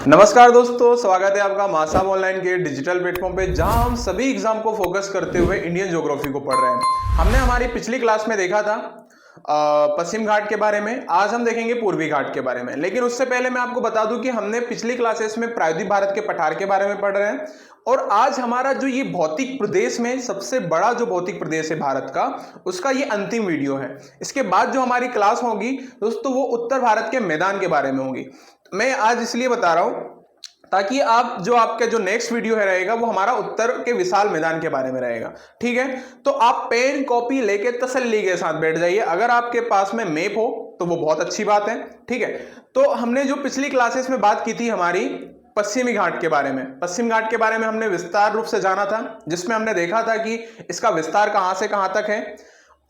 नमस्कार दोस्तों, स्वागत है आपका मासाब ऑनलाइन के डिजिटल प्लेटफॉर्म पे, जहां हम सभी एग्जाम को फोकस करते हुए इंडियन ज्योग्राफी को पढ़ रहे हैं। हमने हमारी पिछली क्लास में देखा था पश्चिम घाट के बारे में। आज हम देखेंगे पूर्वी घाट के बारे में। लेकिन उससे पहले मैं आपको बता दूं कि हमने पिछली क्लासेस में प्रायद्वीप भारत के पठार के बारे में पढ़ रहे हैं, और आज हमारा जो ये भौतिक प्रदेश में सबसे बड़ा जो भौतिक प्रदेश है भारत का, उसका ये अंतिम वीडियो है। इसके बाद जो हमारी क्लास होगी दोस्तों, वो उत्तर भारत के मैदान के बारे में होगी। मैं आज इसलिए बता रहा हूं ताकि आपका जो नेक्स्ट वीडियो है रहेगा वो हमारा उत्तर के विशाल मैदान के बारे में रहेगा। ठीक है, तो आप पेन कॉपी लेके तसल्ली के साथ बैठ जाइए। अगर आपके पास में मैप हो तो वो बहुत अच्छी बात है। ठीक है, तो हमने जो पिछली क्लासेस में बात की थी हमारी पश्चिमी घाट के बारे में, पश्चिम घाट के बारे में हमने विस्तार रूप से जाना था, जिसमें हमने देखा था कि इसका विस्तार कहां से कहां तक है।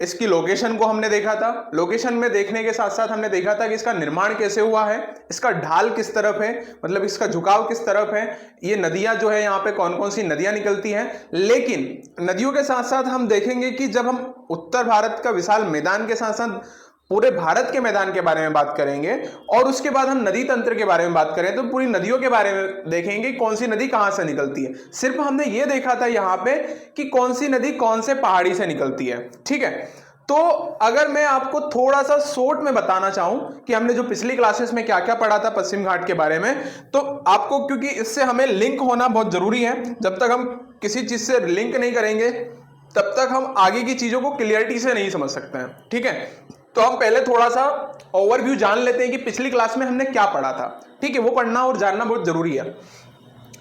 इसकी लोकेशन को हमने देखा था। लोकेशन में देखने के साथ साथ हमने देखा था कि इसका निर्माण कैसे हुआ है, इसका ढाल किस तरफ है, मतलब इसका झुकाव किस तरफ है, ये नदियां जो है यहाँ पे कौन कौन सी नदियां निकलती हैं। लेकिन नदियों के साथ साथ हम देखेंगे कि जब हम उत्तर भारत का विशाल मैदान के साथ साथ पूरे भारत के मैदान के बारे में बात करेंगे, और उसके बाद हम नदी तंत्र के बारे में बात करें तो पूरी नदियों के बारे में देखेंगे कौन सी नदी कहां से निकलती है। सिर्फ हमने ये देखा था यहाँ पे कि कौन सी नदी कौन से पहाड़ी से निकलती है। ठीक है, तो अगर मैं आपको थोड़ा सा शॉर्ट में बताना चाहूं कि हमने जो पिछली क्लासेस में क्या क्या पढ़ा था पश्चिम घाट के बारे में, तो आपको, क्योंकि इससे हमें लिंक होना बहुत जरूरी है। जब तक हम किसी चीज से लिंक नहीं करेंगे तब तक हम आगे की चीजों को क्लियरिटी से नहीं समझ सकते हैं। ठीक है, तो हम पहले थोड़ा सा ओवरव्यू जान लेते हैं कि पिछली क्लास में हमने क्या पढ़ा था। ठीक है, वो पढ़ना और जानना बहुत जरूरी है।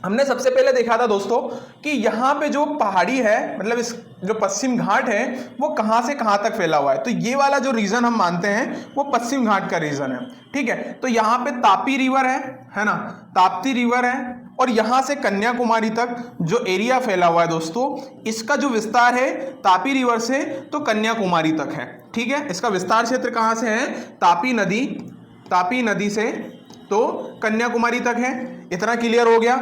हमने सबसे पहले देखा था दोस्तों कि यहाँ पे जो पहाड़ी है, मतलब इस जो पश्चिम घाट है, वो कहाँ से कहाँ तक फैला हुआ है। तो ये वाला जो रीजन हम मानते हैं वो पश्चिम घाट का रीजन है। ठीक है, तो यहाँ पे तापी रिवर है ना, ताप्ती रिवर है, और यहाँ से कन्याकुमारी तक जो एरिया फैला हुआ है दोस्तों, इसका जो विस्तार है तापी रिवर से तो कन्याकुमारी तक है। ठीक है, इसका विस्तार क्षेत्र कहाँ से है, तापी नदी से तो कन्याकुमारी तक है। इतना क्लियर हो गया।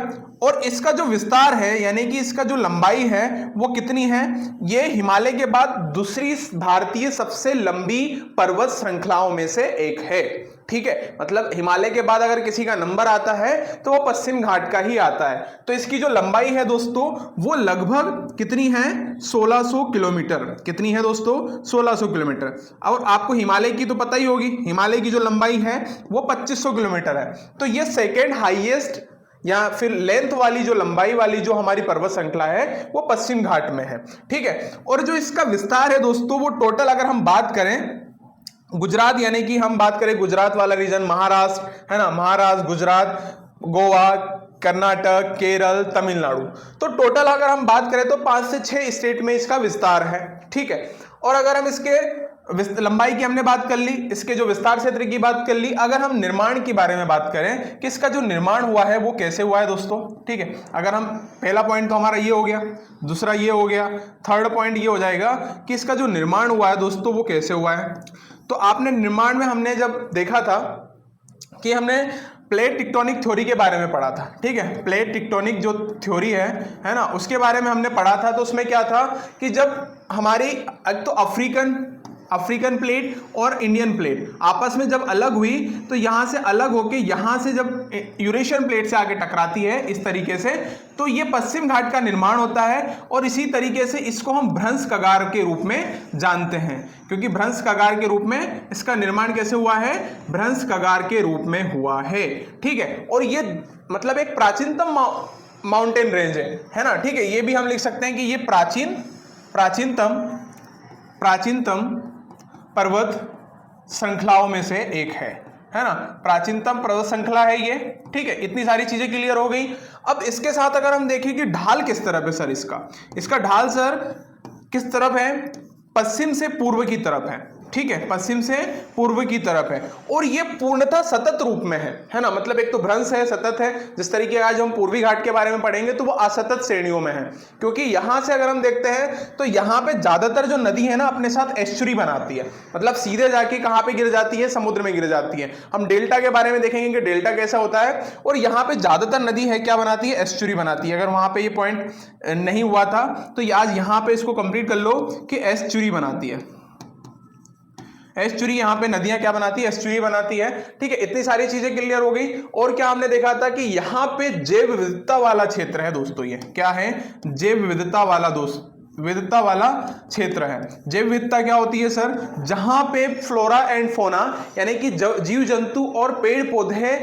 और इसका जो विस्तार है, यानी कि इसका जो लंबाई है वो कितनी है, ये हिमालय के बाद दूसरी भारतीय सबसे लंबी पर्वत श्रृंखलाओं में से एक है। ठीक है, मतलब हिमालय के बाद अगर किसी का नंबर आता है तो वो पश्चिम घाट का ही आता है। तो इसकी जो लंबाई है दोस्तों वो लगभग कितनी है, 1600 किलोमीटर। कितनी है दोस्तों, 1600 किलोमीटर। और आपको हिमालय की तो पता ही होगी, हिमालय की जो लंबाई है वो 2500 किलोमीटर है। तो ये सेकेंड हाईएस्ट या फिर लेंथ वाली जो लंबाई वाली जो हमारी पर्वत श्रृंखला है वो पश्चिम घाट में है। ठीक है, और जो इसका विस्तार है दोस्तों वो टोटल अगर हम बात करें गुजरात, यानी कि हम बात करें गुजरात वाला रीजन, महाराष्ट्र है ना, महाराष्ट्र, गुजरात, गोवा, कर्नाटक, केरल, तमिलनाडु, तो टोटल अगर हम बात करें तो 5 से 6 स्टेट में इसका विस्तार है। ठीक है, और अगर हम इसके लंबाई की हमने बात कर ली, इसके जो विस्तार क्षेत्र की बात कर ली, अगर हम निर्माण की बारे में बात करें कि इसका जो निर्माण हुआ है वो कैसे हुआ है दोस्तों। ठीक है, अगर हम पहला पॉइंट तो हमारा ये हो गया, दूसरा ये हो गया, थर्ड पॉइंट ये हो जाएगा कि इसका जो निर्माण हुआ है दोस्तों वो कैसे हुआ है। तो आपने निर्माण में हमने जब देखा था कि हमने प्लेट टेक्टोनिक थ्योरी के बारे में पढ़ा था। ठीक है, प्लेट टेक्टोनिक जो थ्योरी है ना, उसके बारे में हमने पढ़ा था। तो उसमें क्या था कि जब हमारी तो अफ्रीकन प्लेट और इंडियन प्लेट आपस में जब अलग हुई, तो यहां से अलग होके यहां से जब यूरेशियन प्लेट से आगे टकराती है इस तरीके से, तो ये पश्चिम घाट का निर्माण होता है। और इसी तरीके से इसको हम भ्रंश कगार के रूप में जानते हैं, क्योंकि भ्रंश कगार के रूप में इसका निर्माण कैसे हुआ है, भ्रंश कगार के रूप में हुआ है। ठीक है, और ये मतलब एक प्राचीनतम माउंटेन रेंज है ना। ठीक है, ये भी हम लिख सकते हैं कि ये प्राचीनतम पर्वत श्रृंखलाओं में से एक है ना, प्राचीनतम पर्वत श्रृंखला है ये। ठीक है, इतनी सारी चीजें क्लियर हो गई। अब इसके साथ अगर हम देखें कि ढाल किस तरफ है सर, इसका ढाल सर किस तरफ है, पश्चिम से पूर्व की तरफ है। ठीक है, पश्चिम से पूर्व की तरफ है, और ये पूर्णतः सतत रूप में है ना, मतलब एक तो भ्रंश है, सतत है। जिस तरीके आज हम पूर्वी घाट के बारे में पढ़ेंगे तो वो असतत श्रेणियों में है, क्योंकि यहां से अगर हम देखते हैं तो यहां पे ज्यादातर जो नदी है ना अपने साथ एस्चुरी बनाती है, मतलब सीधे जाके कहां पे गिर जाती है, समुद्र में गिर जाती है। हम डेल्टा के बारे में देखेंगे कि डेल्टा कैसा होता है, और यहाँ पे ज्यादातर नदी है क्या बनाती है, एस्चुरी बनाती है। अगर वहां पे ये पॉइंट नहीं हुआ था तो आज यहाँ पे इसको कंप्लीट कर लो कि एस्चुरी बनाती है। एस्चुरी यहाँ पे नदियां क्या बनाती है, एस्चुरी बनाती है। ठीक है, इतनी सारी चीजें क्लियर हो गई। और क्या हमने देखा था कि यहाँ पे जैव विविधता वाला क्षेत्र है दोस्तों, ये क्या है, जैव विविधता वाला विविधता वाला क्षेत्र है। जैव विविधता क्या होती है सर, जहां पे फ्लोरा एंड फोना यानी कि जीव जंतु और पेड़ पौधे,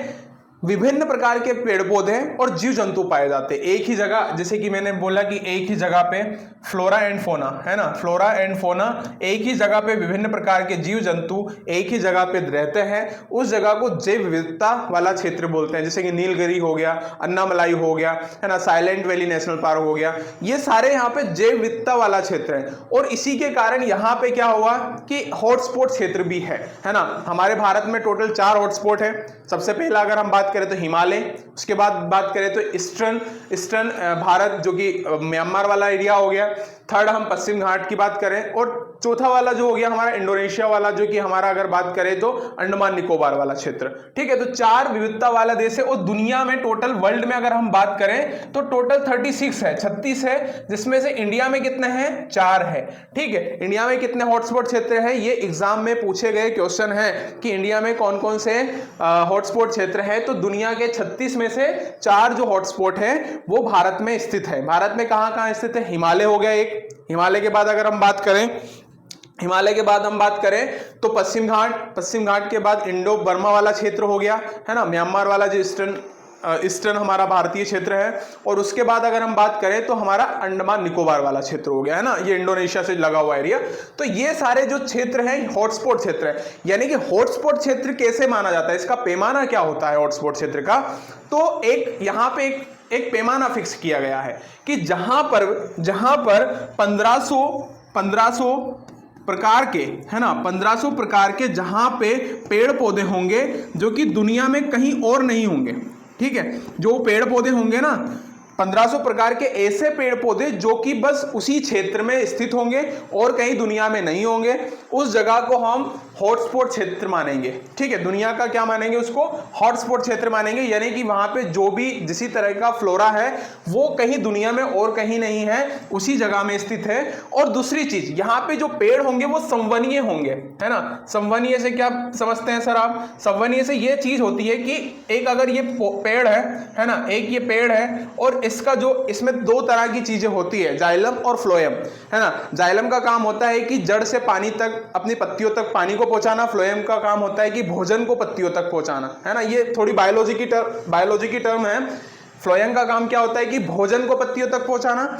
विभिन्न प्रकार के पेड़ पौधे और जीव जंतु पाए जाते हैं एक ही जगह। जैसे कि मैंने बोला कि एक ही जगह पे फ्लोरा एंड फोना है ना, फ्लोरा एंड फोना एक ही जगह पे विभिन्न प्रकार के जीव जंतु एक ही जगह पे रहते हैं, उस जगह को जैव विविधता वाला क्षेत्र बोलते हैं। जैसे कि नीलगिरी हो गया, अन्नामलाई हो गया, है ना, साइलेंट वैली नेशनल पार्क हो गया, ये सारे यहाँ पे जैव विविधता वाला क्षेत्र है। और इसी के कारण यहाँ पे क्या हुआ कि हॉटस्पॉट क्षेत्र भी है ना। हमारे भारत में टोटल 4 हॉटस्पॉट है। सबसे पहला अगर हम बात करें तो हिमालय, उसके बाद बात करें तो ईस्टर्न भारत जो कि म्यांमार वाला एरिया हो गया, थर्ड हम पश्चिम घाट की बात करें, और चौथा वाला जो हो गया हमारा इंडोनेशिया वाला, जो कि हमारा अगर बात करें तो अंडमान निकोबार वाला क्षेत्र। ठीक है, तो 4 विविधता वाला देश है। और दुनिया में टोटल वर्ल्ड में अगर हम बात करें तो टोटल 36 है, 36 है, जिसमें से इंडिया में कितने हैं, 4 है। ठीक है, इंडिया में कितने हॉटस्पॉट क्षेत्र है, ये एग्जाम में पूछे गए क्वेश्चन है कि इंडिया में कौन कौन से हॉटस्पॉट क्षेत्र है। तो दुनिया के 36 में से 4 जो हॉटस्पॉट है वो भारत में स्थित है। भारत में कहां कहां स्थित है, हिमालय हो गया एक, हिमालय के बाद अगर हम बात करें, हिमालय के बाद हम बात करें तो पश्चिम घाट के बाद इंडो बर्मा वाला क्षेत्र हो गया, है ना, म्यांमार वाला जो ईस्टर्न हमारा भारतीय क्षेत्र है। और उसके बाद अगर हम बात करें तो हमारा अंडमान निकोबार वाला क्षेत्र हो गया, है ना, ये इंडोनेशिया से लगा हुआ एरिया। तो ये सारे जो क्षेत्र हैं हॉटस्पॉट क्षेत्र है। यानी कि हॉटस्पॉट क्षेत्र कैसे माना जाता है, इसका पैमाना क्या होता है हॉटस्पॉट क्षेत्र का, तो एक यहाँ पे एक पैमाना फिक्स किया गया है कि जहां पर 1500 प्रकार के, है ना, 1500 प्रकार के जहां पे पेड़ पौधे होंगे जो कि दुनिया में कहीं और नहीं होंगे। ठीक है, जो पेड़ पौधे होंगे ना, 1500 प्रकार के ऐसे पेड़ पौधे जो कि बस उसी क्षेत्र में स्थित होंगे और कहीं दुनिया में नहीं होंगे, उस जगह को हम हॉटस्पॉट क्षेत्र मानेंगे। ठीक है, दुनिया का क्या मानेंगे, उसको हॉटस्पॉट क्षेत्र मानेंगे। यानी कि वहां पे जो भी जिसी तरह का फ्लोरा है वो कहीं दुनिया में और कहीं नहीं है, उसी जगह में स्थित है। और दूसरी चीज, यहाँ पे जो पेड़ होंगे वो संवहनीय होंगे, है ना। संवहनीय से क्या समझते हैं सर आप, संवहनीय से ये चीज होती है कि एक अगर ये पेड़ है ना, एक ये पेड़ है और इसका जो, इसमें 2 तरह की चीजें होती है, जाइलम और फ्लोएम, है ना। जाइलम का काम होता है कि जड़ से पानी तक, अपनी पत्तियों तक पानी को पहुंचाना, फ्लोएम का काम होता है कि भोजन को पत्तियों तक पहुंचाना, है ना। ये थोड़ी बायोलॉजी की टर्म है। फ्लोएम का काम क्या होता है कि भोजन को पत्तियों तक पहुंचाना,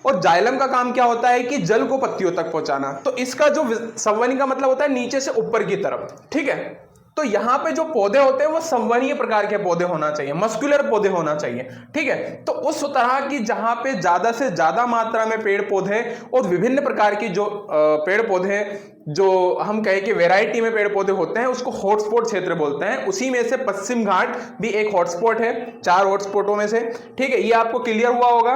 और जाइलम का काम क्या होता है कि जल को पत्तियों तक पहुंचाना। तो इसका जो संवहनी का मतलब होता है नीचे से ऊपर की तरफ। ठीक है, तो यहाँ पे जो पौधे होते हैं वो संवहनीय प्रकार के पौधे होना चाहिए, मस्कुलर पौधे होना चाहिए। ठीक है, तो उस तरह की जहां पे ज्यादा से ज्यादा मात्रा में पेड़ पौधे और विभिन्न प्रकार की जो पेड़ पौधे, जो हम कहें कि वैरायटी में पेड़ पौधे होते हैं, उसको हॉटस्पॉट क्षेत्र बोलते हैं। उसी में से पश्चिम घाट भी एक हॉटस्पॉट है, 4 हॉटस्पॉटों में से। ठीक है, ये आपको क्लियर हुआ होगा।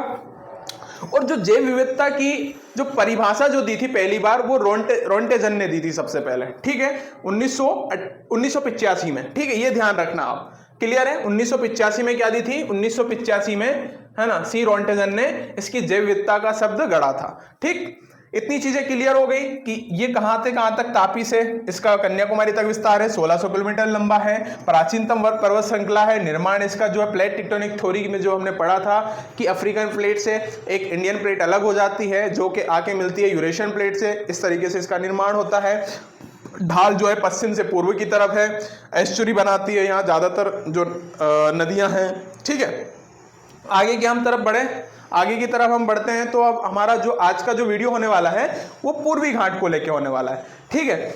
और जो जैव विविधता की जो परिभाषा जो दी थी पहली बार, वो रोंटेजन ने दी थी सबसे पहले। ठीक है, 1985 में। ठीक है, ये ध्यान रखना आप, क्लियर है। 1985 में क्या दी थी, 1985 में, है ना, सी रोंटेजन ने इसकी जैव विविधता का शब्द गढ़ा था। ठीक, इतनी चीजें क्लियर हो गई कि ये कहां से कहां तक, तापी से इसका कन्याकुमारी तक विस्तार है, 1600 किलोमीटर लंबा है, प्राचीनतम पर्वत श्रृंखला है। निर्माण इसका जो है प्लेट टेक्टोनिक थ्योरी में जो हमने पढ़ा था कि अफ्रीकन प्लेट से एक इंडियन प्लेट अलग हो जाती है जो कि आके मिलती है यूरेशियन प्लेट से, इस तरीके से इसका निर्माण होता है। ढाल जो है पश्चिम से पूर्व की तरफ है, एस्चुरी बनाती है यहाँ ज्यादातर जो नदियां हैं। ठीक है, आगे की हम तरफ बढ़े, आगे की तरफ हम बढ़ते हैं। तो अब हमारा जो आज का जो वीडियो होने वाला है वो पूर्वी घाट को लेके होने वाला है। ठीक है,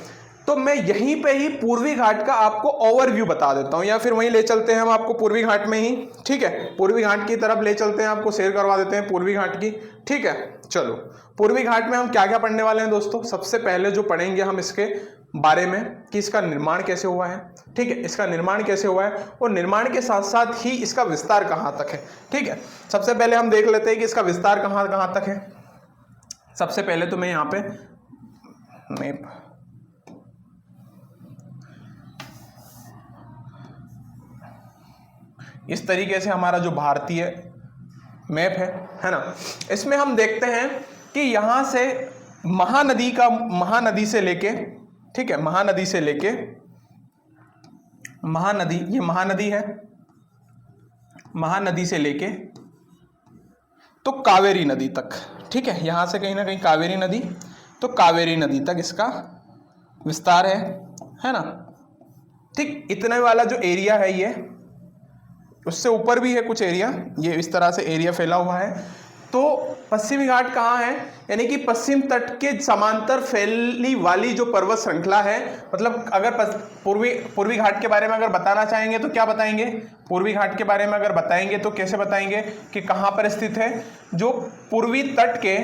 तो मैं यहीं पे ही पूर्वी घाट का आपको ओवरव्यू बता देता हूं, या फिर वहीं ले चलते हैं हम आपको पूर्वी घाट में ही। ठीक है, पूर्वी घाट की तरफ ले चलते हैं, आपको शेयर करवा देते हैं पूर्वी घाट की। ठीक है, चलो पूर्वी घाट में हम क्या क्या पढ़ने वाले हैं दोस्तों। सबसे पहले जो पढ़ेंगे हम इसके बारे में कि इसका निर्माण कैसे हुआ है। ठीक है, इसका निर्माण कैसे हुआ है और निर्माण के साथ साथ ही इसका विस्तार कहां तक है। ठीक है, सबसे पहले हम देख लेते हैं कि इसका विस्तार कहां कहां तक है। सबसे पहले तो मैं यहां पे मैप, इस तरीके से हमारा जो भारतीय मैप है ना, इसमें हम देखते हैं कि यहां से महानदी से लेके, ठीक है, महानदी से लेके महानदी, ये महानदी है, महानदी से लेके तो कावेरी नदी तक, ठीक है, यहां से कहीं ना कहीं कावेरी नदी, तो कावेरी नदी तक इसका विस्तार है ना। ठीक, इतने वाला जो एरिया है ये, उससे ऊपर भी है कुछ एरिया, ये इस तरह से एरिया फैला हुआ है। तो पश्चिमी घाट कहाँ है, यानी कि पश्चिम तट के समांतर फैली वाली जो पर्वत श्रृंखला है, मतलब अगर पूर्वी घाट के बारे में अगर बताना चाहेंगे तो क्या बताएंगे, पूर्वी घाट के बारे में अगर बताएंगे तो कैसे बताएंगे कि कहाँ पर स्थित है, जो पूर्वी तट के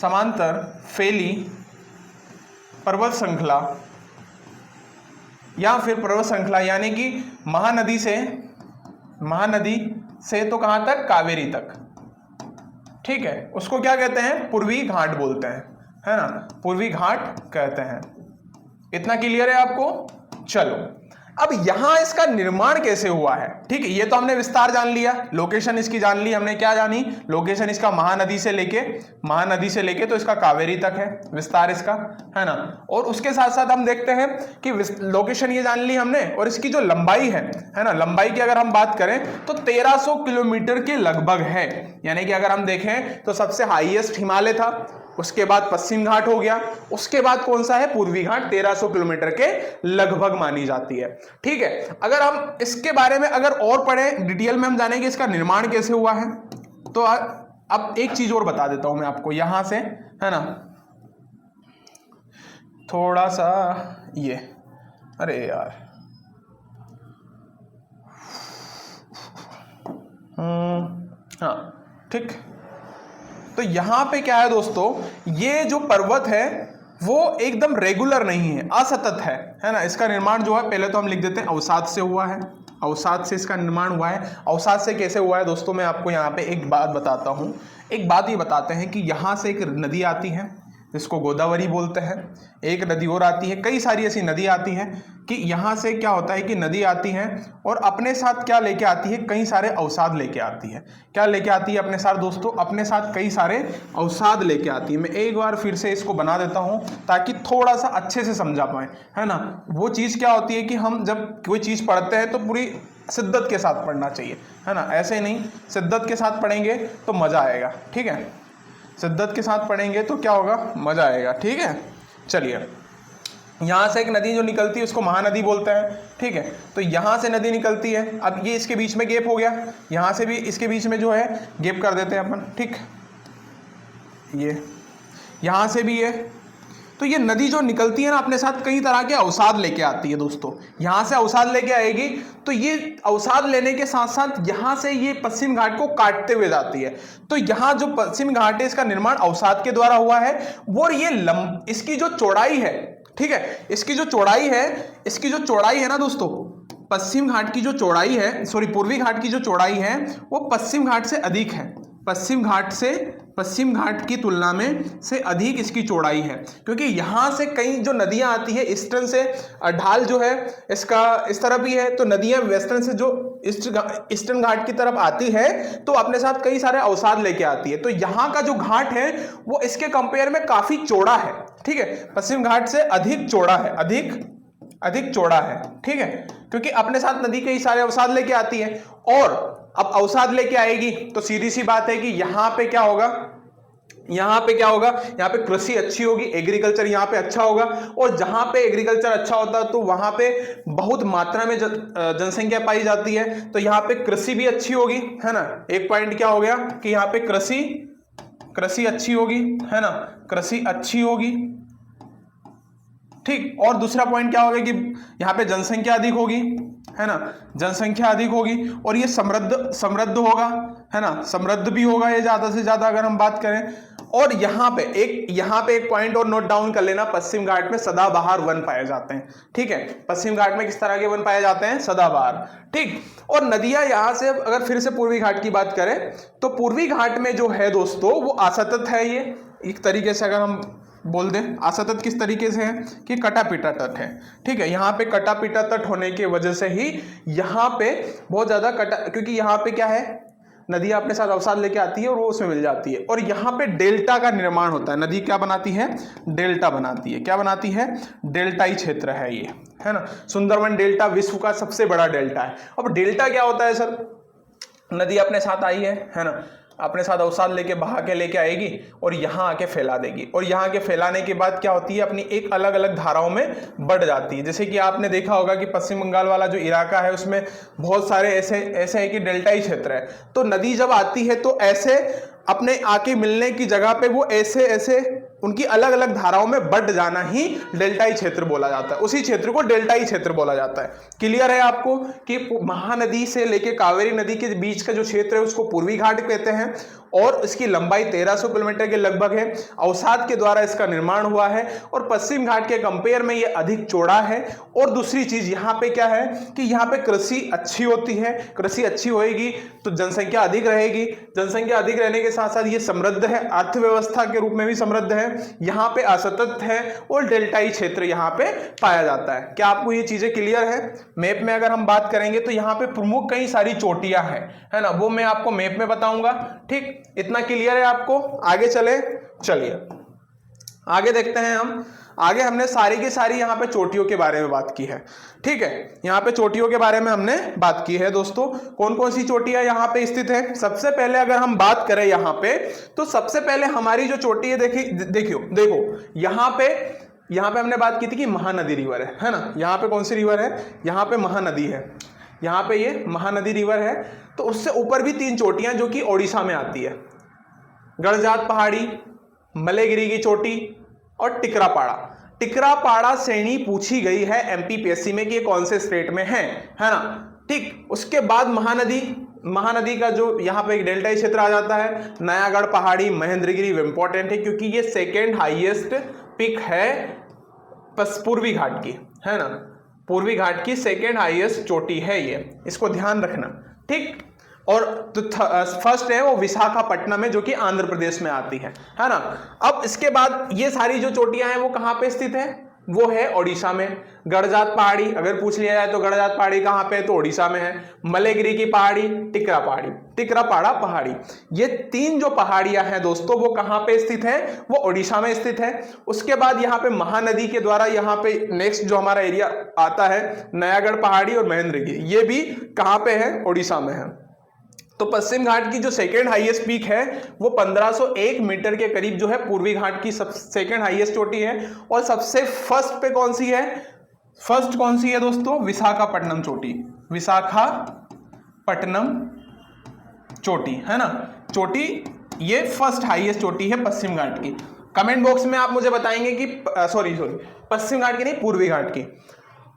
समांतर फैली पर्वत श्रृंखला, या फिर पर्वत श्रृंखला, यानी कि महानदी से तो कहां तक, कावेरी तक, ठीक है, उसको क्या कहते हैं, पूर्वी घाट बोलते हैं, है ना, पूर्वी घाट कहते हैं। इतना क्लियर है आपको। चलो अब यहां इसका निर्माण कैसे हुआ है, ठीक है, ये तो हमने विस्तार जान लिया, लोकेशन इसकी जान ली हमने, क्या जानी, लोकेशन इसका महानदी से लेके तो इसका कावेरी तक है विस्तार इसका, है ना। और उसके साथ साथ हम देखते हैं कि लोकेशन ये जान ली हमने, और इसकी जो लंबाई है ना, लंबाई की अगर हम बात करें तो 1300 किलोमीटर के लगभग है, यानी कि अगर हम देखें तो सबसे हाईएस्ट हिमालय था, उसके बाद पश्चिम घाट हो गया, उसके बाद कौन सा है, पूर्वी घाट, 1300 किलोमीटर के लगभग मानी जाती है, ठीक है। अगर हम इसके बारे में अगर और पढ़ें डिटेल में, हम जानेंगे इसका निर्माण कैसे हुआ है। तो अब एक चीज और बता देता हूं मैं आपको यहां से, है ना, थोड़ा सा ये, अरे यार, हाँ ठीक, तो यहां पे क्या है दोस्तों, ये जो पर्वत है वो एकदम रेगुलर नहीं है, असतत है ना। इसका निर्माण जो है, पहले तो हम लिख देते हैं अवसाद से हुआ है, अवसाद से इसका निर्माण हुआ है। अवसाद से कैसे हुआ है दोस्तों, मैं आपको यहाँ पे एक बात बताता हूँ। एक बात ये बताते हैं कि यहाँ से एक नदी आती है जिसको गोदावरी बोलते हैं, एक नदी और आती है, कई सारी ऐसी नदी आती हैं कि यहाँ से क्या होता है कि नदी आती है और अपने साथ क्या लेके आती है, कई सारे अवसाद लेके आती है। क्या लेके आती है अपने साथ दोस्तों, अपने साथ कई सारे अवसाद लेके आती है। मैं एक बार फिर से इसको बना देता हूँ ताकि थोड़ा सा अच्छे से समझा पाए, है ना। वो चीज़ क्या होती है कि हम जब कोई चीज़ पढ़ते हैं तो पूरी शिद्दत के साथ पढ़ना चाहिए, है ना, ऐसे ही नहीं, शिद्दत के साथ पढ़ेंगे तो मज़ा आएगा, ठीक है, शिद्दत के साथ पढ़ेंगे तो क्या होगा, मजा आएगा, ठीक है। चलिए, यहाँ से एक नदी जो निकलती है उसको महानदी बोलते हैं, ठीक है। तो यहाँ से नदी निकलती है, अब ये इसके बीच में गैप हो गया, यहाँ से भी इसके बीच में जो है गैप कर देते हैं अपन, ठीक, ये यहाँ से भी है। तो ये नदी जो निकलती है ना, अपने साथ कई तरह के अवसाद लेके आती है दोस्तों। यहाँ से अवसाद लेके आएगी तो ये अवसाद लेने के साथ साथ यहाँ से ये पश्चिम घाट को काटते हुए जाती है। तो यहाँ जो पश्चिम घाट है इसका निर्माण अवसाद के द्वारा हुआ है। और ये इसकी जो चौड़ाई है, ठीक है, इसकी जो चौड़ाई है ना दोस्तों, पश्चिम घाट की जो चौड़ाई है, सॉरी पूर्वी घाट की जो चौड़ाई है वो पश्चिम घाट से अधिक है, पश्चिम घाट की तुलना में से अधिक इसकी चौड़ाई है, क्योंकि यहाँ से कई जो नदियाँ आती है ईस्टर्न से, ढाल जो है इसका इस तरफ भी है, तो नदियाँ वेस्टर्न से जो ईस्टर्न घाट की तरफ आती है तो अपने साथ कई सारे अवसाद लेके आती है। तो यहाँ का जो घाट है वो इसके कंपेयर में काफी चौड़ा है, ठीक है, पश्चिम घाट से अधिक चौड़ा है, अधिक चौड़ा है, ठीक है, क्योंकि अपने साथ नदी कई सारे अवसाद लेके आती है। और अब अवसाद लेके आएगी तो सीधी सी बात है कि यहाँ पे क्या होगा, यहाँ पे कृषि अच्छी होगी, एग्रीकल्चर यहाँ पे अच्छा होगा। और जहाँ पे एग्रीकल्चर अच्छा होता है तो वहाँ पे बहुत मात्रा में जनसंख्या पाई जाती है, तो यहाँ पे कृषि भी अच्छी होगी, है ना। एक पॉइंट क्या हो गया कि यहाँ पे कृषि अच्छी होगी, है ना, कृषि अच्छी होगी, ठीक। और दूसरा पॉइंट क्या होगा कि यहाँ पे जनसंख्या अधिक होगी, है ना, जनसंख्या अधिक होगी और ये समृद्ध होगा, है ना, समृद्ध भी होगा ये ज्यादा से ज्यादा अगर हम बात करें। और यहाँ पे एक पॉइंट और नोट डाउन कर लेना, पश्चिम घाट में सदाबहार वन पाए जाते हैं, ठीक है। पश्चिम घाट में किस तरह के वन पाए जाते हैं, सदाबहार, ठीक। और नदियां यहाँ से अगर फिर से पूर्वी घाट की बात करें तो पूर्वी घाट में जो है दोस्तों वो असतत है। ये एक तरीके से अगर हम बोल दें, असतत किस तरीके से है कि कटा पिटा तट है, ठीक है। यहाँ पे कटा पिटा तट होने की वजह से ही यहाँ पे बहुत ज्यादा क्योंकि यहाँ पे क्या है, नदी अपने साथ अवसाद लेके आती है और वो उसमें मिल जाती है, और यहाँ पे डेल्टा का निर्माण होता है। नदी क्या बनाती है? डेल्टा बनाती है। क्या बनाती है? डेल्टाई क्षेत्र है ये, है ना। सुंदरवन डेल्टा विश्व का सबसे बड़ा डेल्टा है। अब डेल्टा क्या होता है सर? नदी अपने साथ आई है ना, अपने साथ अवसाद लेके बहा के लेके आएगी और यहाँ आके फैला देगी, और यहाँ के फैलाने के बाद क्या होती है, अपनी एक अलग अलग धाराओं में बढ़ जाती है। जैसे कि आपने देखा होगा कि पश्चिम बंगाल वाला जो इलाका है उसमें बहुत सारे ऐसे है कि डेल्टाई क्षेत्र है, तो नदी जब आती है तो ऐसे अपने आके मिलने की जगह पे वो ऐसे उनकी अलग अलग धाराओं में बढ़ जाना ही डेल्टाई क्षेत्र बोला जाता है। उसी क्षेत्र को डेल्टाई क्षेत्र बोला जाता है। क्लियर है आपको कि महानदी से लेके कावेरी नदी के बीच का जो क्षेत्र है उसको पूर्वी घाट कहते हैं, और इसकी लंबाई 1300 किलोमीटर के लगभग है। अवसाद के द्वारा इसका निर्माण हुआ है, और पश्चिम घाट के कंपेयर में ये अधिक चौड़ा है। और दूसरी चीज यहाँ पे क्या है कि यहाँ पे कृषि अच्छी होती है। कृषि अच्छी होएगी तो जनसंख्या अधिक रहेगी। जनसंख्या अधिक रहने के साथ साथ ये समृद्ध है, अर्थव्यवस्था के रूप में भी समृद्ध है। यहाँ पे असतत है और डेल्टाई क्षेत्र यहाँ पे पाया जाता है। क्या आपको ये चीजें क्लियर है? मैप में अगर हम बात करेंगे तो यहाँ पे प्रमुख कई सारी चोटियां हैं, है ना, वो मैं आपको मैप में बताऊंगा। ठीक, इतना क्लियर है आपको? आगे चलिए आगे देखते हैं हम। आगे हमने सारी की सारी यहाँ पे चोटियों के बारे में बात की है। ठीक है, यहाँ पे चोटियों के बारे में हमने बात की है दोस्तों। कौन कौन सी चोटियां यहाँ पे स्थित है? सबसे पहले अगर हम बात करें यहाँ पे, तो सबसे पहले हमारी जो चोटी है, देखो यहाँ पे हमने बात की थी कि महानदी रिवर है ना। यहाँ पे कौन सी रिवर है? यहाँ पे महानदी है। यहाँ पे ये महानदी रिवर है। तो उससे ऊपर भी 3 चोटियां जो कि ओडिशा में आती है, गड़जात पहाड़ी, मलेगिरी की चोटी और टिकरापाड़ा। टिकरापाड़ा श्रेणी पूछी गई है एमपीपीएससी में कि ये कौन से स्टेट में है ना। ठीक, उसके बाद महानदी का जो यहाँ पे एक डेल्टाई क्षेत्र आ जाता है। नयागढ़ पहाड़ी, महेंद्रगिरी इंपॉर्टेंट है क्योंकि ये सेकेंड हाईएस्ट पिक है पूर्वी घाट की, है ना। पूर्वी घाट की सेकेंड हाईएस्ट चोटी है ये, इसको ध्यान रखना। ठीक, और तो फर्स्ट है वो विशाखापट्टनम में, जो कि आंध्र प्रदेश में आती है ना। अब इसके बाद ये सारी जो चोटियां हैं वो कहां पे स्थित है? वो है ओडिशा में। गड़जात पहाड़ी अगर पूछ लिया जाए तो गड़जात पहाड़ी कहां पे है? तो ओडिशा में है। मलेगिरी की पहाड़ी, टिकरापाड़ा पहाड़ी, ये 3 जो पहाड़ियां हैं दोस्तों वो कहां पे स्थित है? वो ओडिशा में स्थित है। उसके बाद यहाँ पे महानदी के द्वारा यहाँ पे नेक्स्ट जो हमारा एरिया आता है, नयागढ़ पहाड़ी और महेंद्रगिरी, ये भी कहां पे है? ओडिशा में है। तो पश्चिम घाट की जो सेकेंड हाईएस्ट पीक है वो 1501 मीटर के करीब जो है पूर्वी घाट की सेकेंड हाईएस्ट चोटी है। और सबसे फर्स्ट पे कौन सी है? फर्स्ट कौन सी है दोस्तों? विशाखापट्टनम चोटी। विशाखापट्टनम चोटी, है ना। चोटी ये फर्स्ट हाईएस्ट चोटी है पश्चिम घाट की। कमेंट बॉक्स में आप मुझे बताएंगे कि सॉरी पश्चिम घाट की नहीं, पूर्वी घाट की।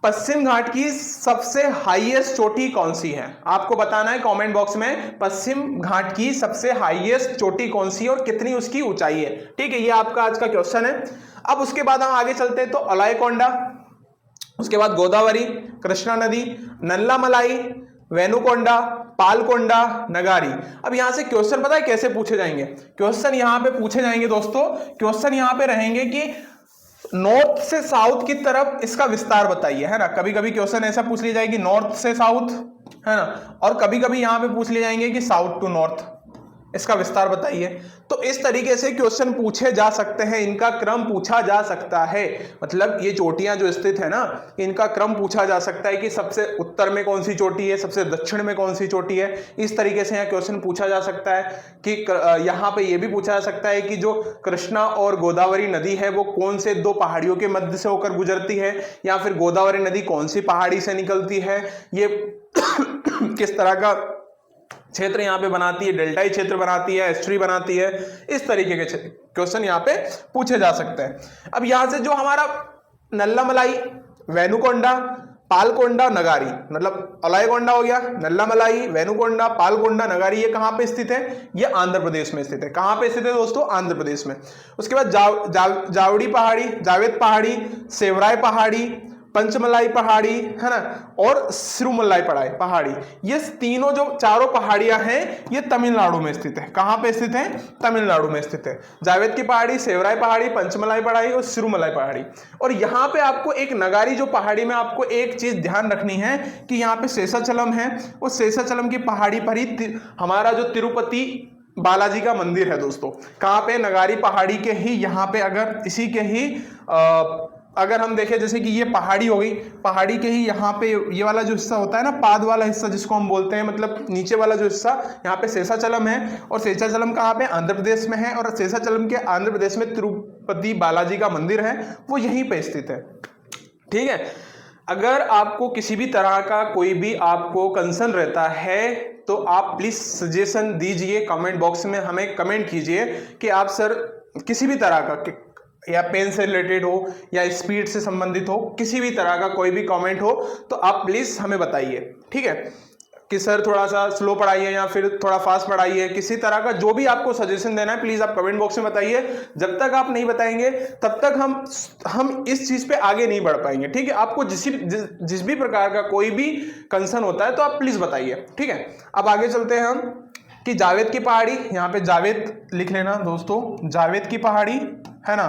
पश्चिम घाट की सबसे हाईएस्ट चोटी कौन सी है? आपको बताना है कमेंट बॉक्स में, पश्चिम घाट की सबसे हाईएस्ट चोटी कौन सी है और कितनी उसकी ऊंचाई है। ठीक है, ये आपका आज का क्वेश्चन है। अब उसके बाद हम आगे चलते हैं तो अलाईकोंडा, उसके बाद गोदावरी, कृष्णा नदी, नल्लामलाई, वेनुकोंडा, पालकोंडा, नगारी। अब यहां से क्वेश्चन पता है कैसे पूछे जाएंगे? क्वेश्चन यहां पे पूछे जाएंगे दोस्तों, क्वेश्चन यहां पे रहेंगे कि नॉर्थ से साउथ की तरफ इसका विस्तार बताइए, है ना। कभी कभी क्वेश्चन ऐसा पूछ लिया जाएगी नॉर्थ से साउथ, है ना, और कभी कभी यहां पे पूछ लिए जाएंगे कि साउथ टू नॉर्थ, इसका विस्तार बताइए। तो इस तरीके से क्वेश्चन पूछे जा सकते हैं, इनका क्रम पूछा जा सकता है। मतलब ये चोटियां जो स्थित है ना, इनका क्रम पूछा जा सकता है कि सबसे उत्तर में कौन सी चोटी है, सबसे दक्षिण में कौन सी चोटी है। इस तरीके से यहाँ क्वेश्चन पूछा जा सकता है कि यहाँ पे ये भी पूछा जा सकता है कि जो कृष्णा और गोदावरी नदी है वो कौन से 2 पहाड़ियों के मध्य से होकर गुजरती है, या फिर गोदावरी नदी कौन सी पहाड़ी से निकलती है, ये किस तरह का क्षेत्र यहाँ पे बनाती है, डेल्टाई क्षेत्र बनाती है, एस्ट्री बनाती है। इस तरीके के क्वेश्चन यहाँ पे पूछे जा सकते हैं। अब यहाँ से जो हमारा नल्लामलाई, वेनुकोंडा, पालकोंडा, नगारी, मतलब अलाईकोंडा हो गया, नल्लामलाई, वेनुकोंडा, पालकोंडा, नगारी, ये कहाँ पे स्थित है? ये आंध्र प्रदेश में स्थित है। कहाँ पे स्थित है दोस्तों? आंध्र प्रदेश में। उसके बाद जावड़ी पहाड़ी, जावेद पहाड़ी, सेवराय पहाड़ी, पंचमलाई पहाड़ी, है ना, और सिरुमलाई पहाड़ी, ये तीनों जो चारों पहाड़ियां हैं ये तमिलनाडु में स्थित है। कहां पे स्थित है? तमिलनाडु में स्थित है। जावेद की पहाड़ी, सेवराई पहाड़ी, पंचमलाई पहाड़ी और सिरुमलाई पहाड़ी। और यहाँ पे आपको एक नगारी जो पहाड़ी में आपको एक चीज ध्यान रखनी है कि यहाँ पे शेषाचलम है, और शेषाचलम की पहाड़ी पर ही हमारा जो तिरुपति बालाजी का मंदिर है दोस्तों। कहाँ पे? नगारी पहाड़ी के ही यहाँ पे, अगर इसी के ही अगर हम देखें, जैसे कि ये पहाड़ी हो गई, पहाड़ी के ही यहाँ पे ये वाला जो हिस्सा होता है ना, पाद वाला हिस्सा जिसको हम बोलते हैं, मतलब नीचे वाला जो हिस्सा, यहाँ पे शेषाचलम है। और शेषाचलम कहाँ पे? आंध्र प्रदेश में है। और शेषाचलम के आंध्र प्रदेश में तिरुपति बालाजी का मंदिर है, वो यहीं पे स्थित है। ठीक है। अगर आपको किसी भी तरह का कोई भी आपको कंसर्न रहता है तो आप प्लीज सजेशन दीजिए, कमेंट बॉक्स में हमें कमेंट कीजिए कि आप सर किसी भी तरह का, या पेन से रिलेटेड हो या स्पीड से संबंधित हो, किसी भी तरह का कोई भी कमेंट हो तो आप प्लीज हमें बताइए। ठीक है, कि सर थोड़ा सा स्लो पढ़ाइए या फिर थोड़ा फास्ट पढ़ाइए, किसी तरह का जो भी आपको सजेशन देना है प्लीज आप कमेंट बॉक्स में बताइए। जब तक आप नहीं बताएंगे तब तक हम इस चीज पे आगे नहीं बढ़ पाएंगे। ठीक है, आपको जिस भी प्रकार का कोई भी कंसर्न होता है तो आप प्लीज बताइए। ठीक है, अब आगे चलते हैं हम कि जावेद की पहाड़ी, यहाँ पे जावेद लिख लेना दोस्तों, जावेद की पहाड़ी, है ना,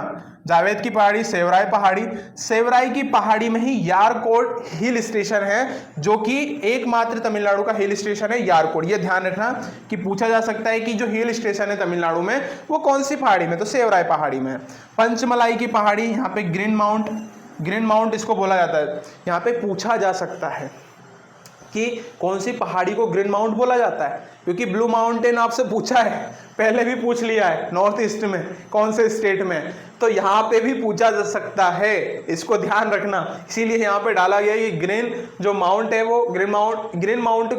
जावेद की पहाड़ी, सेवराई पहाड़ी। सेवराई की पहाड़ी में ही यारकोड हिल स्टेशन है, जो कि एकमात्र तमिलनाडु का हिल स्टेशन है यारकोड। ये ध्यान रखना कि पूछा जा सकता है कि जो हिल स्टेशन है तमिलनाडु में वो कौन सी पहाड़ी में, तो सेवराई पहाड़ी में है। पंचमलाई की पहाड़ी, यहाँ पे ग्रीन माउंट इसको बोला जाता है। यहाँ पे पूछा जा सकता है कि कौन सी पहाड़ी को ग्रीन माउंट बोला जाता है, क्योंकि ब्लू माउंटेन आपसे पूछा है, पहले भी पूछ लिया है नॉर्थ ईस्ट में कौन से स्टेट में, तो यहाँ पे भी पूछा जा सकता है, इसको ध्यान रखना। इसीलिए यहाँ पे डाला गया कि ग्रीन जो माउंट है वो ग्रीन माउंट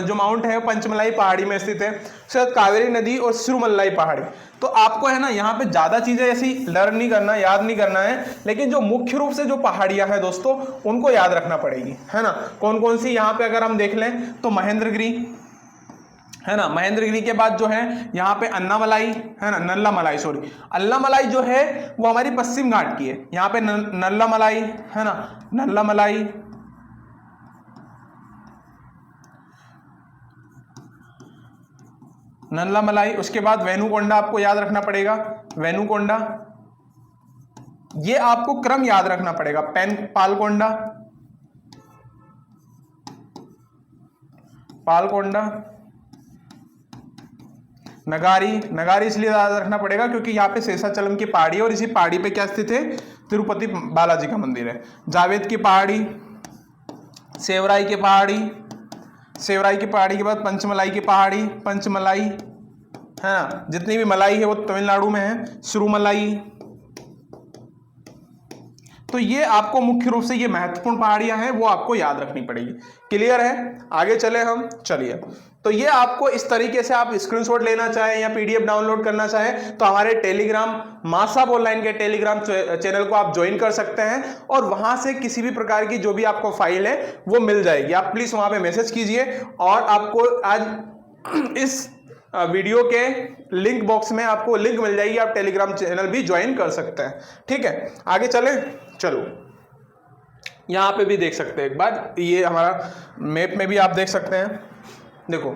जो माउंट है वो पंचमलाई पहाड़ी में स्थित है। शायद कावेरी नदी और सिरुमलाई पहाड़ी। तो आपको है ना यहाँ पे ज्यादा चीजें ऐसी लर्न नहीं करना, याद नहीं करना है, लेकिन जो मुख्य रूप से जो पहाड़ियां हैं दोस्तों उनको याद रखना पड़ेगी, है ना। कौन कौन सी यहाँ पे अगर हम देख लें तो महेंद्रगिरी, है ना, महेंद्रगिरी के बाद जो है यहाँ पे अन्नामलाई, है ना, नल्लामलाई, सॉरी अल्लामलाई जो है वो हमारी पश्चिम घाट की है। यहाँ पे नल्लामलाई, है ना, नल्लामलाई। उसके बाद वेनुकोंडा आपको याद रखना पड़ेगा, वेनुकोंडा, ये आपको क्रम याद रखना पड़ेगा। पालकोंडा, नगारी इसलिए याद रखना पड़ेगा क्योंकि यहाँ पे शेषाचलम की पहाड़ी है और इसी पहाड़ी पे क्या स्थित है? तिरुपति बालाजी का मंदिर है। जावेद की पहाड़ी, सेवराई की पहाड़ी के बाद पंचमलाई की पहाड़ी, पंचमलाई, है ना, जितनी भी मलाई है वो तमिलनाडु में है, सिरुमलाई। तो ये आपको मुख्य रूप से ये महत्वपूर्ण पहाड़ियां हैं वो आपको याद रखनी पड़ेगी। क्लियर है? आगे चले हम, चलिए। तो ये आपको इस तरीके से आप स्क्रीनशॉट लेना चाहें या पीडीएफ डाउनलोड करना चाहें तो हमारे टेलीग्राम मासाब ऑनलाइन के टेलीग्राम चैनल को आप ज्वाइन कर सकते हैं और वहां से किसी भी प्रकार की जो भी आपको फाइल है वो मिल जाएगी। आप प्लीज वहां पे मैसेज कीजिए और आपको आज इस वीडियो के लिंक बॉक्स में आपको लिंक मिल जाएगी, आप टेलीग्राम चैनल भी ज्वाइन कर सकते हैं। ठीक है, आगे चलें। चलो, यहां पे भी देख सकते हैं एक बार, ये हमारा मैप में भी आप देख सकते हैं। देखो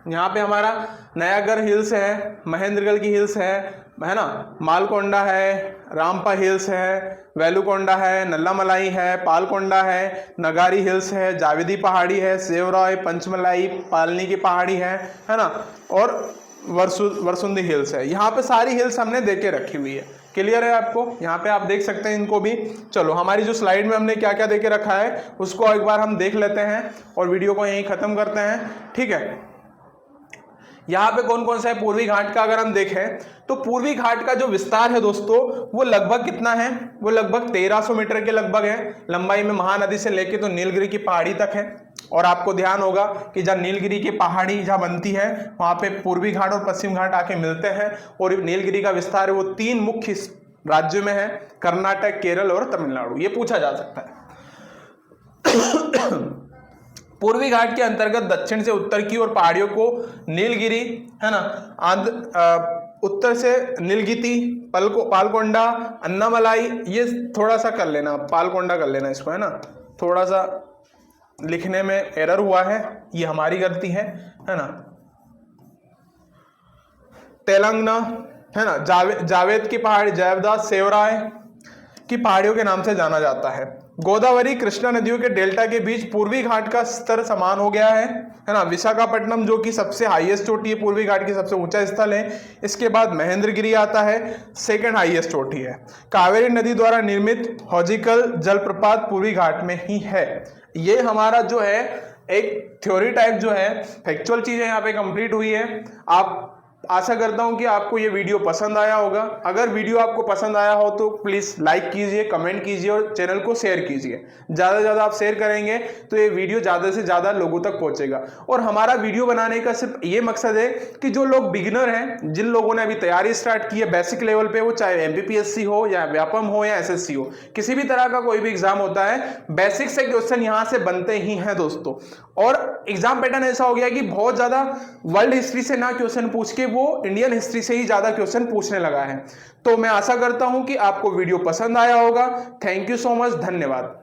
यहाँ पे हमारा नयागढ़ हिल्स है, महेंद्रगढ़ की हिल्स है ना, मालकोंडा है, रामपा हिल्स है, वेलुकोंडा है, नल्लामलाई है, पालकोंडा है, नगारी हिल्स है, जावेदी पहाड़ी है, सेवराई, पंचमलाई, पालनी की पहाड़ी है ना, और वरसुंदी हिल्स है। यहाँ पे सारी हिल्स हमने दे के रखी हुई है। क्लियर है आपको? यहाँ पे आप देख सकते हैं इनको भी। चलो, हमारी जो स्लाइड में हमने क्या क्या दे के रखा है उसको एक बार हम देख लेते हैं और वीडियो को यहीं खत्म करते हैं। ठीक है, यहाँ पे कौन कौन सा है? पूर्वी घाट का अगर हम देखें तो पूर्वी घाट का जो विस्तार है दोस्तों वो लगभग कितना है? वो लगभग 1300 मीटर के लगभग है लंबाई में, महानदी से लेके तो नीलगिरी की पहाड़ी तक है। और आपको ध्यान होगा कि जहाँ नीलगिरी की पहाड़ी जहाँ बनती है वहां पे पूर्वी घाट और पश्चिम घाट आके मिलते हैं। और नीलगिरी का विस्तार है वो 3 मुख्य राज्यों में है, कर्नाटक, केरल और तमिलनाडु। ये पूछा जा सकता है। पूर्वी घाट के अंतर्गत दक्षिण से उत्तर की ओर पहाड़ियों को नीलगिरी, है ना, उत्तर से नीलगिति, पालकोंडा, अन्नामलाई, ये थोड़ा सा कर लेना, पालकोंडा कर लेना इसको, है ना, थोड़ा सा लिखने में एरर हुआ है, ये हमारी गलती है ना। तेलंगाना, है ना, जावेद की पहाड़ी, जयवदास सेवराय की पहाड़ियों के नाम से जाना जाता है। गोदावरी कृष्णा नदियों के डेल्टा के बीच पूर्वी घाट का स्तर समान हो गया है ना। विशाखापट्टनम जो कि सबसे हाईएस्ट चोटी है, पूर्वी घाट की सबसे ऊंचा स्थल है। इसके बाद महेंद्रगिरी आता है, सेकंड हाईएस्ट चोटी है। कावेरी नदी द्वारा निर्मित हॉजिकल जलप्रपात पूर्वी घाट में ही है। ये हमारा जो है एक थ्योरी टाइप जो है फैक्चुअल चीजें यहाँ पे कंप्लीट हुई है। आप आशा करता हूं कि आपको ये वीडियो पसंद आया होगा। अगर वीडियो आपको पसंद आया हो तो प्लीज लाइक कीजिए, कमेंट कीजिए और चैनल को शेयर कीजिए। ज्यादा से ज्यादा आप शेयर करेंगे तो ये वीडियो ज्यादा से ज्यादा लोगों तक पहुंचेगा। और हमारा वीडियो बनाने का सिर्फ ये मकसद है कि जो लोग बिगिनर हैं, जिन लोगों ने अभी तैयारी स्टार्ट की है बेसिक लेवल पे, वो चाहे MPPSC हो या व्यापम हो या SSC हो, किसी भी तरह का कोई भी एग्जाम होता है, बेसिक से क्वेश्चन यहां से बनते ही हैं दोस्तों। और एग्जाम पैटर्न ऐसा हो गया कि बहुत ज्यादा वर्ल्ड हिस्ट्री से ना क्वेश्चन पूछ के वो इंडियन हिस्ट्री से ही ज्यादा क्वेश्चन पूछने लगा है। तो मैं आशा करता हूं कि आपको वीडियो पसंद आया होगा। थैंक यू सो मच, धन्यवाद।